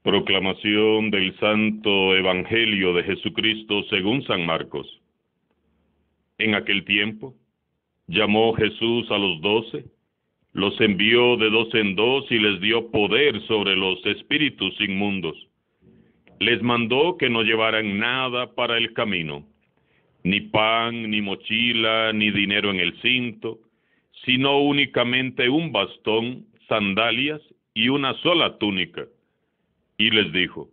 Proclamación del Santo Evangelio de Jesucristo según San Marcos. En aquel tiempo, llamó Jesús a los 12, los envió de 2 en 2 y les dio poder sobre los espíritus inmundos. Les mandó que no llevaran nada para el camino, ni pan, ni mochila, ni dinero en el cinto, sino únicamente un bastón, sandalias y una sola túnica. Y les dijo: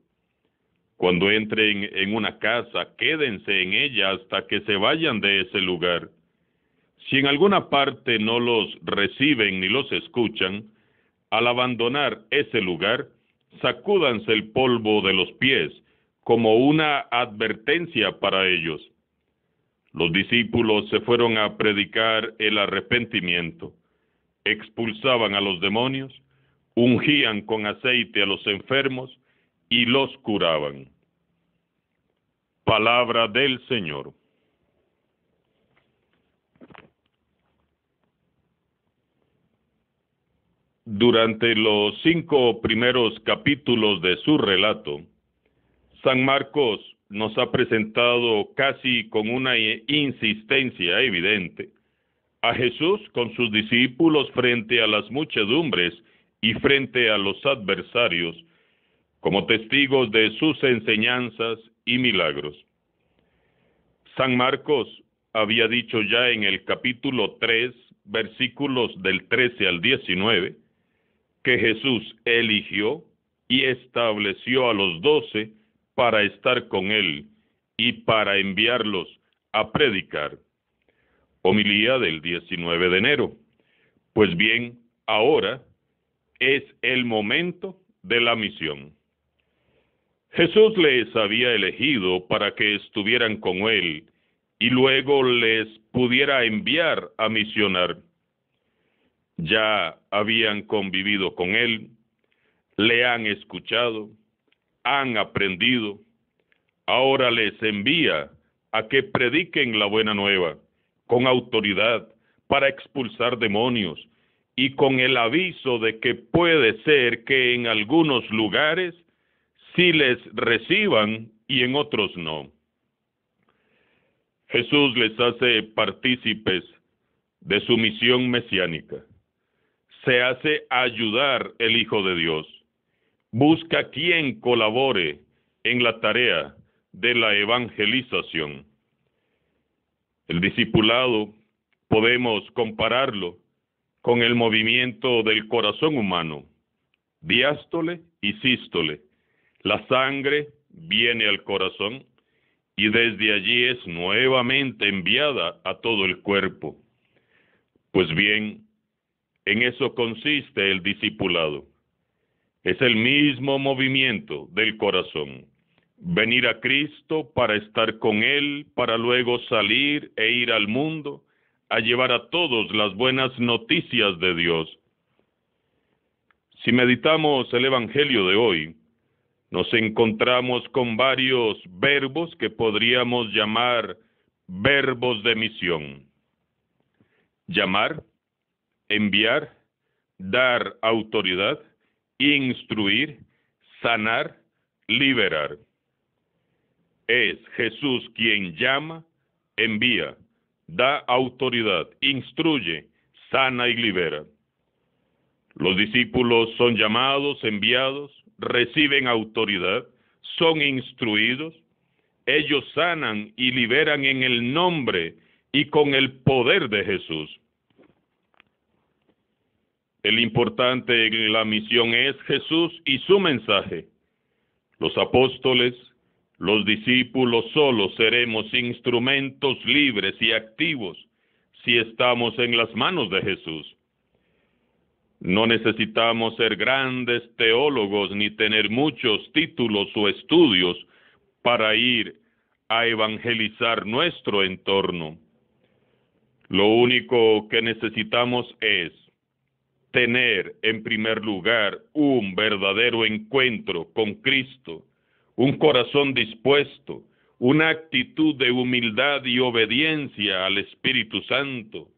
cuando entren en una casa, quédense en ella hasta que se vayan de ese lugar. Si en alguna parte no los reciben ni los escuchan, al abandonar ese lugar, sacúdanse el polvo de los pies como una advertencia para ellos. Los discípulos se fueron a predicar el arrepentimiento, expulsaban a los demonios, ungían con aceite a los enfermos y los curaban. Palabra del Señor. Durante los 5 primeros capítulos de su relato, San Marcos nos ha presentado casi con una insistencia evidente a Jesús con sus discípulos frente a las muchedumbres y frente a los adversarios, como testigos de sus enseñanzas y milagros. San Marcos había dicho ya en el capítulo 3, versículos del 13 al 19, que Jesús eligió y estableció a los 12 para estar con él y para enviarlos a predicar. Homilía del 19 de enero. Pues bien, ahora es el momento de la misión. Jesús les había elegido para que estuvieran con él y luego les pudiera enviar a misionar. Ya habían convivido con él, le han escuchado, han aprendido. Ahora les envía a que prediquen la buena nueva con autoridad para expulsar demonios y con el aviso de que puede ser que en algunos lugares sí les reciban y en otros no. Jesús les hace partícipes de su misión mesiánica. Se hace ayudar el Hijo de Dios. Busca quien colabore en la tarea de la evangelización. El discipulado podemos compararlo con el movimiento del corazón humano, diástole y sístole. La sangre viene al corazón y desde allí es nuevamente enviada a todo el cuerpo. Pues bien, en eso consiste el discipulado. Es el mismo movimiento del corazón. Venir a Cristo para estar con Él, para luego salir e ir al mundo a llevar a todos las buenas noticias de Dios. Si meditamos el Evangelio de hoy, nos encontramos con varios verbos que podríamos llamar verbos de misión. Llamar, enviar, dar autoridad, instruir, sanar, liberar. Es Jesús quien llama, envía, da autoridad, instruye, sana y libera. Los discípulos son llamados, enviados, reciben autoridad, son instruidos, ellos sanan y liberan en el nombre y con el poder de Jesús. El importante en la misión es Jesús y su mensaje. Los apóstoles, los discípulos solo seremos instrumentos libres y activos si estamos en las manos de Jesús. No necesitamos ser grandes teólogos ni tener muchos títulos o estudios para ir a evangelizar nuestro entorno. Lo único que necesitamos es tener en primer lugar un verdadero encuentro con Cristo, un corazón dispuesto, una actitud de humildad y obediencia al Espíritu Santo,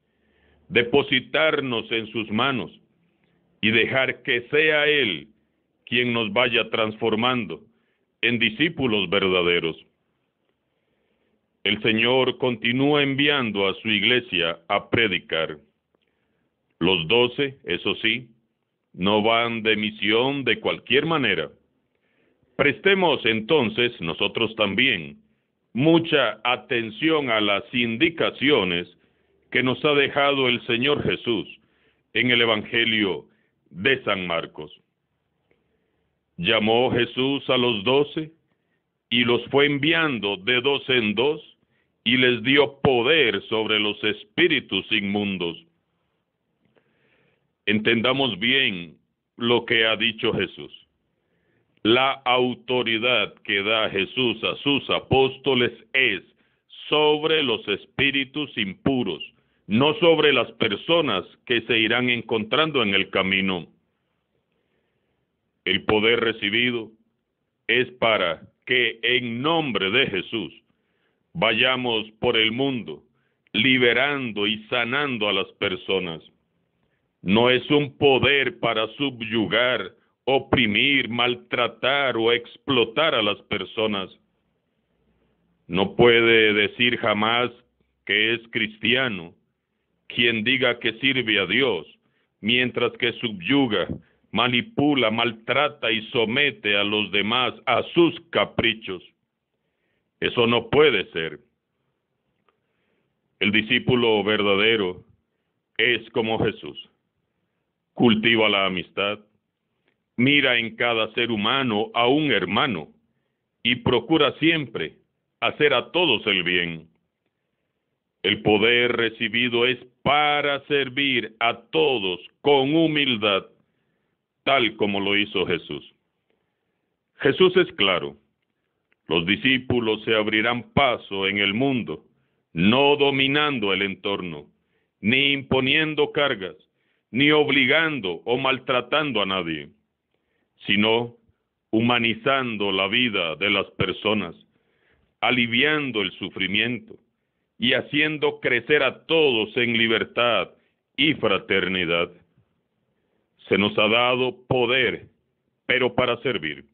depositarnos en sus manos y dejar que sea Él quien nos vaya transformando en discípulos verdaderos. El Señor continúa enviando a su iglesia a predicar. Los 12, eso sí, no van de misión de cualquier manera. Prestemos entonces nosotros también mucha atención a las indicaciones que nos ha dejado el Señor Jesús en el Evangelio de San Marcos. Llamó Jesús a los 12 y los fue enviando de 2 en 2 y les dio poder sobre los espíritus inmundos. Entendamos bien lo que ha dicho Jesús. La autoridad que da Jesús a sus apóstoles es sobre los espíritus impuros, no sobre las personas que se irán encontrando en el camino. El poder recibido es para que en nombre de Jesús vayamos por el mundo liberando y sanando a las personas. No es un poder para subyugar, oprimir, maltratar o explotar a las personas. No puede decir jamás que es cristiano quien diga que sirve a Dios, mientras que subyuga, manipula, maltrata y somete a los demás a sus caprichos. Eso no puede ser. El discípulo verdadero es como Jesús. Cultiva la amistad, mira en cada ser humano a un hermano y procura siempre hacer a todos el bien. El poder recibido es para servir a todos con humildad, tal como lo hizo Jesús. Jesús es claro. Los discípulos se abrirán paso en el mundo, no dominando el entorno, ni imponiendo cargas, ni obligando o maltratando a nadie, sino humanizando la vida de las personas, aliviando el sufrimiento y haciendo crecer a todos en libertad y fraternidad. Se nos ha dado poder, pero para servir.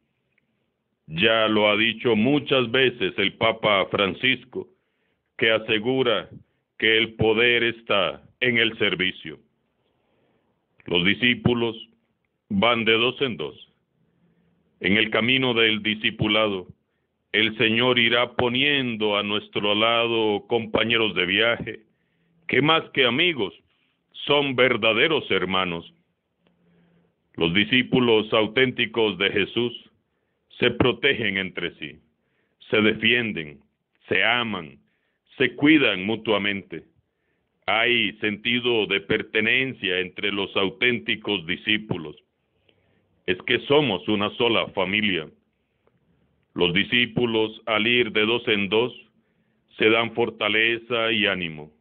Ya lo ha dicho muchas veces el Papa Francisco, que asegura que el poder está en el servicio. Los discípulos van de 2 en 2. En el camino del discipulado, el Señor irá poniendo a nuestro lado compañeros de viaje, que más que amigos, son verdaderos hermanos. Los discípulos auténticos de Jesús se protegen entre sí, se defienden, se aman, se cuidan mutuamente. Hay sentido de pertenencia entre los auténticos discípulos. Es que somos una sola familia. Los discípulos, al ir de 2 en 2, se dan fortaleza y ánimo.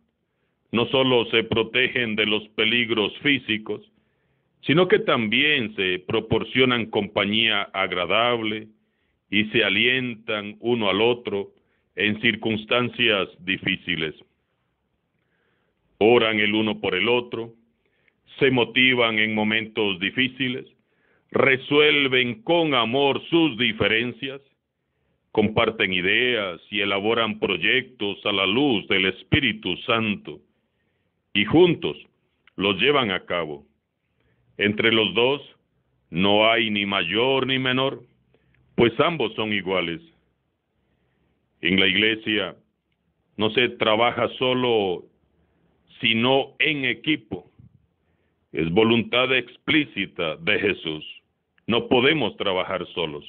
No solo se protegen de los peligros físicos, sino que también se proporcionan compañía agradable y se alientan uno al otro en circunstancias difíciles. Oran el uno por el otro, se motivan en momentos difíciles, resuelven con amor sus diferencias, comparten ideas y elaboran proyectos a la luz del Espíritu Santo y juntos los llevan a cabo. Entre los dos no hay ni mayor ni menor, pues ambos son iguales. En la iglesia no se trabaja solo, sino en equipo. Es voluntad explícita de Jesús. No podemos trabajar solos.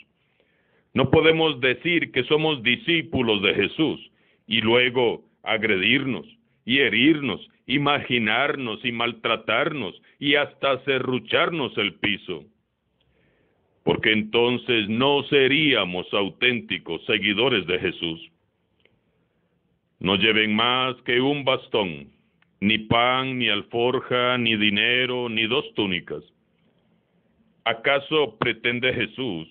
No podemos decir que somos discípulos de Jesús y luego agredirnos y herirnos, imaginarnos y maltratarnos y hasta serrucharnos el piso. Porque entonces no seríamos auténticos seguidores de Jesús. No lleven más que un bastón, ni pan, ni alforja, ni dinero, ni 2 túnicas. ¿Acaso pretende Jesús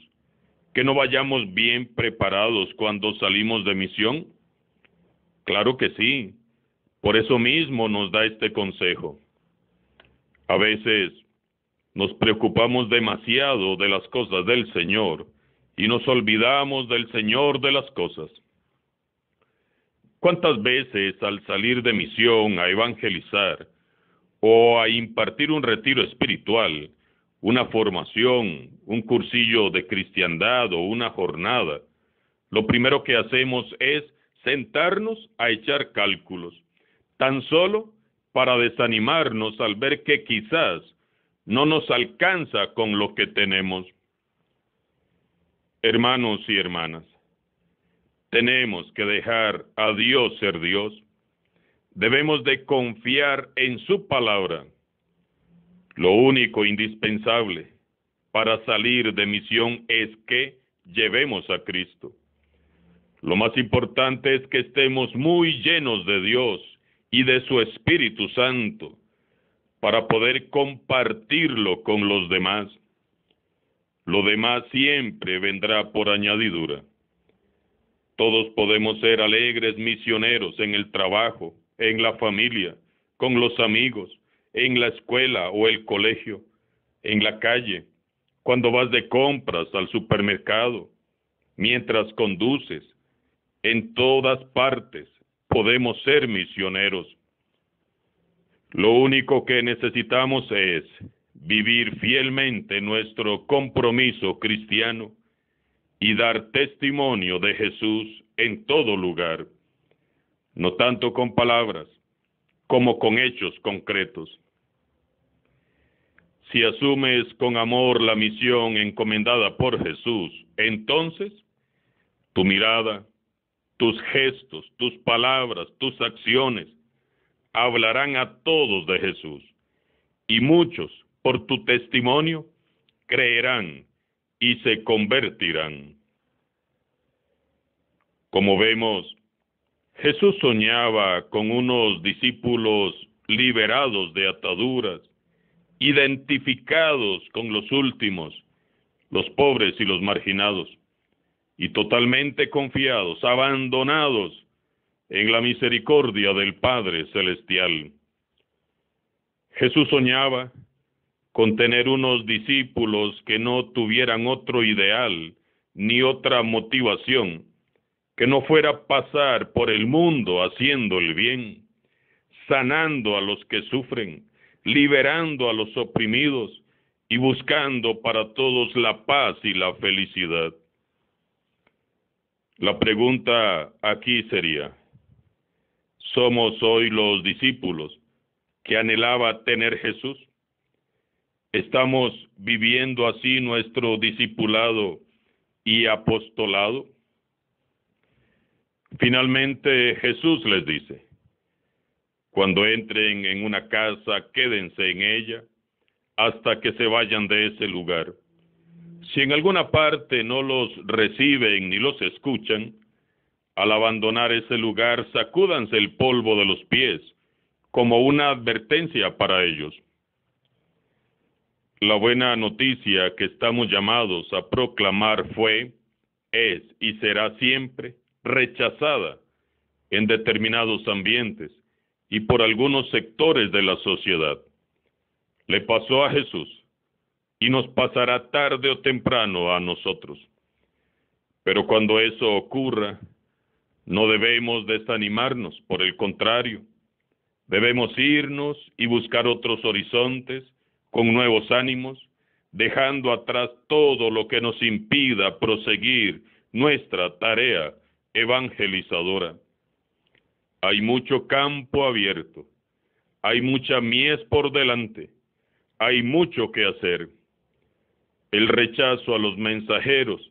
que no vayamos bien preparados cuando salimos de misión? Claro que sí. Por eso mismo nos da este consejo. A veces Nos preocupamos demasiado de las cosas del Señor y nos olvidamos del Señor de las cosas. ¿Cuántas veces al salir de misión a evangelizar o a impartir un retiro espiritual, una formación, un cursillo de cristiandad o una jornada, lo primero que hacemos es sentarnos a echar cálculos, tan solo para desanimarnos al ver que quizás no nos alcanza con lo que tenemos? Hermanos y hermanas, tenemos que dejar a Dios ser Dios. Debemos de confiar en su palabra. Lo único indispensable para salir de misión es que llevemos a Cristo. Lo más importante es que estemos muy llenos de Dios y de su Espíritu Santo para poder compartirlo con los demás. Lo demás siempre vendrá por añadidura. Todos podemos ser alegres misioneros en el trabajo, en la familia, con los amigos, en la escuela o el colegio, en la calle, cuando vas de compras al supermercado, mientras conduces. En todas partes podemos ser misioneros. Lo único que necesitamos es vivir fielmente nuestro compromiso cristiano y dar testimonio de Jesús en todo lugar, no tanto con palabras como con hechos concretos. Si asumes con amor la misión encomendada por Jesús, entonces tu mirada, tus gestos, tus palabras, tus acciones hablarán a todos de Jesús, y muchos, por tu testimonio, creerán y se convertirán. Como vemos, Jesús soñaba con unos discípulos liberados de ataduras, identificados con los últimos, los pobres y los marginados, y totalmente confiados, abandonados en la misericordia del Padre Celestial. Jesús soñaba con tener unos discípulos que no tuvieran otro ideal ni otra motivación, que no fuera pasar por el mundo haciendo el bien, sanando a los que sufren, liberando a los oprimidos y buscando para todos la paz y la felicidad. La pregunta aquí sería, ¿somos hoy los discípulos que anhelaba tener Jesús? ¿Estamos viviendo así nuestro discipulado y apostolado? Finalmente Jesús les dice, cuando entren en una casa, quédense en ella hasta que se vayan de ese lugar. Si en alguna parte no los reciben ni los escuchan, al abandonar ese lugar, sacúdanse el polvo de los pies, como una advertencia para ellos. La buena noticia que estamos llamados a proclamar fue, es y será siempre rechazada en determinados ambientes y por algunos sectores de la sociedad. Le pasó a Jesús y nos pasará tarde o temprano a nosotros. Pero cuando eso ocurra, no debemos desanimarnos, por el contrario, debemos irnos y buscar otros horizontes con nuevos ánimos, dejando atrás todo lo que nos impida proseguir nuestra tarea evangelizadora. Hay mucho campo abierto, hay mucha mies por delante, hay mucho que hacer. El rechazo a los mensajeros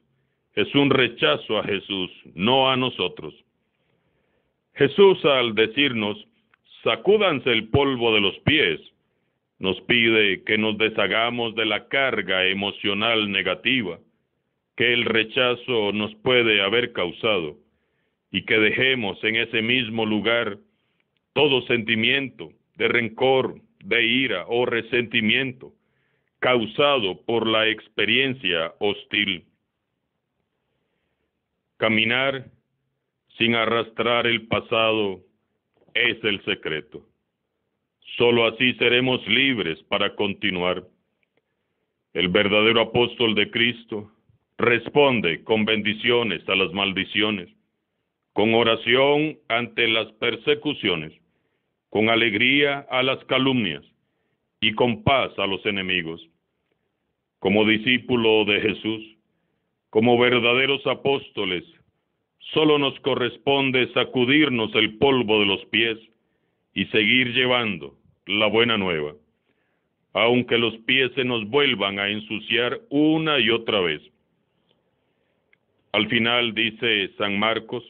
es un rechazo a Jesús, no a nosotros. Jesús, al decirnos, sacúdanse el polvo de los pies, nos pide que nos deshagamos de la carga emocional negativa que el rechazo nos puede haber causado y que dejemos en ese mismo lugar todo sentimiento de rencor, de ira o resentimiento causado por la experiencia hostil. Caminar sin arrastrar el pasado es el secreto. Solo así seremos libres para continuar. El verdadero apóstol de Cristo responde con bendiciones a las maldiciones, con oración ante las persecuciones, con alegría a las calumnias y con paz a los enemigos. Como discípulo de Jesús, como verdaderos apóstoles, solo nos corresponde sacudirnos el polvo de los pies y seguir llevando la buena nueva, aunque los pies se nos vuelvan a ensuciar una y otra vez. Al final, dice San Marcos,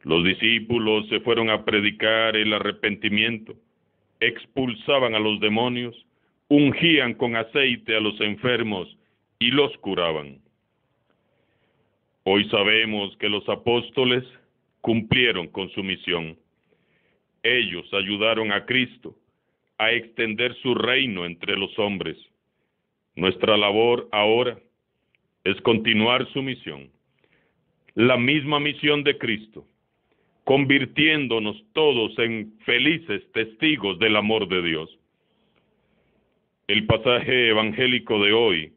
los discípulos se fueron a predicar el arrepentimiento, expulsaban a los demonios, ungían con aceite a los enfermos y los curaban. Hoy sabemos que los apóstoles cumplieron con su misión. Ellos ayudaron a Cristo a extender su reino entre los hombres. Nuestra labor ahora es continuar su misión, la misma misión de Cristo, convirtiéndonos todos en felices testigos del amor de Dios. El pasaje evangélico de hoy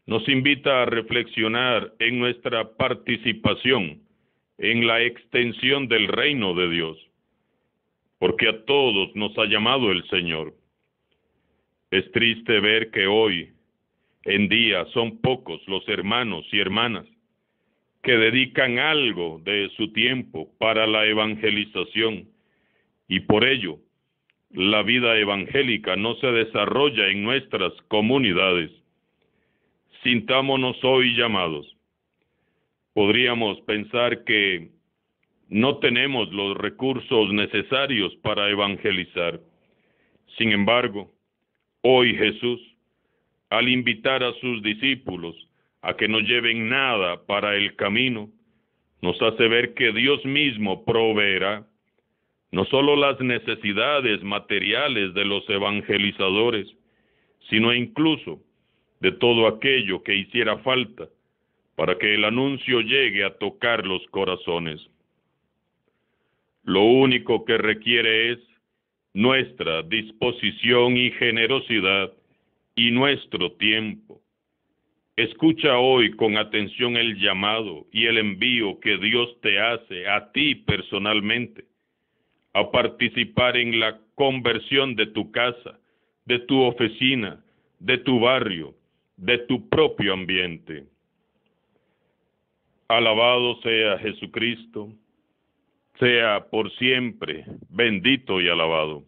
nos invita a reflexionar en nuestra participación en la extensión del reino de Dios, porque a todos nos ha llamado el Señor. Es triste ver que hoy en día son pocos los hermanos y hermanas que dedican algo de su tiempo para la evangelización, y por ello la vida evangélica no se desarrolla en nuestras comunidades. Sintámonos hoy llamados. Podríamos pensar que no tenemos los recursos necesarios para evangelizar. Sin embargo, hoy Jesús, al invitar a sus discípulos a que no lleven nada para el camino, nos hace ver que Dios mismo proveerá no solo las necesidades materiales de los evangelizadores, sino incluso de todo aquello que hiciera falta para que el anuncio llegue a tocar los corazones. Lo único que requiere es nuestra disposición y generosidad y nuestro tiempo. Escucha hoy con atención el llamado y el envío que Dios te hace a ti personalmente, a participar en la conversión de tu casa, de tu oficina, de tu barrio, de tu propio ambiente. Alabado sea Jesucristo, sea por siempre bendito y alabado.